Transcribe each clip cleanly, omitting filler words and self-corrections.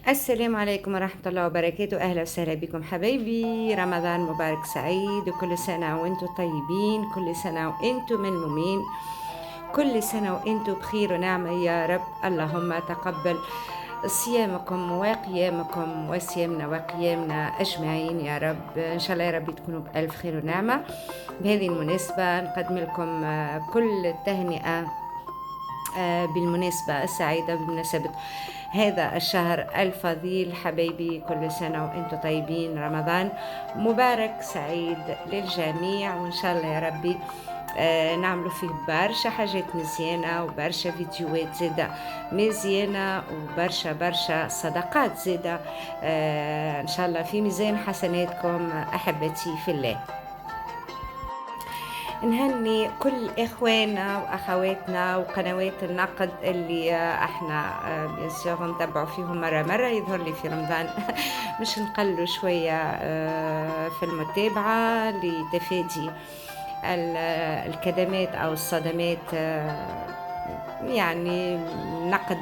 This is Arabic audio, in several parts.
السلام عليكم ورحمة الله وبركاته. أهلا وسهلا بكم حبايبي، رمضان مبارك سعيد وكل سنة وانتم طيبين، كل سنة وانتم منمومين، كل سنة وانتم بخير ونعمة يا رب. اللهم تقبل صيامكم وقيامكم وصيامنا وقيامنا أجمعين يا رب. إن شاء الله يا رب تكونوا بألف خير ونعمة. بهذه المناسبة نقدم لكم كل التهنئة بالمناسبة السعيدة بمناسبة هذا الشهر الفضيل. حبايبي كل سنة وانتم طيبين، رمضان مبارك سعيد للجميع، وإن شاء الله يا ربي نعملوا فيه برشا حاجات مزيانة وبرشا فيديوهات زادة مزيانة وبرشا برشا صدقات زادة إن شاء الله في ميزان حسناتكم أحبتي في الله. نهني كل إخواننا وأخواتنا وقنوات النقد اللي احنا بيان نتبعوا فيهم مرة يظهر لي في رمضان مش نقلوا شوية في المتابعة لتفادي الكدمات أو الصدمات، يعني نقد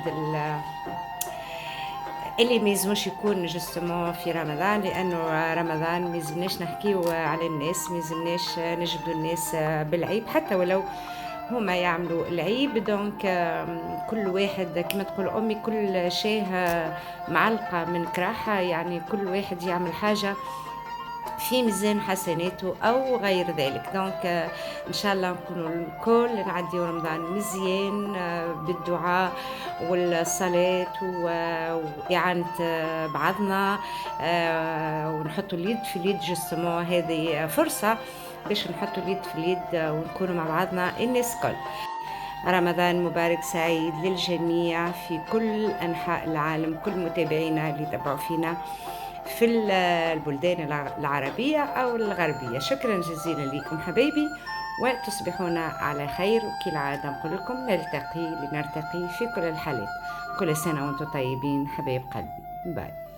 اللي ما يلزمش يكون جوستومون في رمضان، لانه رمضان ما يلزمناش نحكيو على الناس، ما يلزمناش نجبدوا الناس بالعيب حتى ولو هما يعملوا العيب. دونك كل واحد كما تقول امي كل شيء معلقه من كراحه، يعني كل واحد يعمل حاجه في ميزان حسناته أو غير ذلك. دونك إن شاء الله نكونوا الكل نعديو رمضان مزيان بالدعاء والصلاة وإعانة بعضنا، ونحطوا اليد في اليد. جسمو هذه فرصة باش نحطوا اليد في اليد ونكونوا مع بعضنا الناس كل. رمضان مبارك سعيد للجميع في كل أنحاء العالم، كل متابعينا اللي تبعوا فينا في البلدان العربية أو الغربية. شكرا جزيلا لكم حبايبي، وتصبحون على خير. وكالعادة نقول لكم نلتقي لنرتقي في كل الحالات. كل سنة وانتم طيبين حبايب قلبي. باي.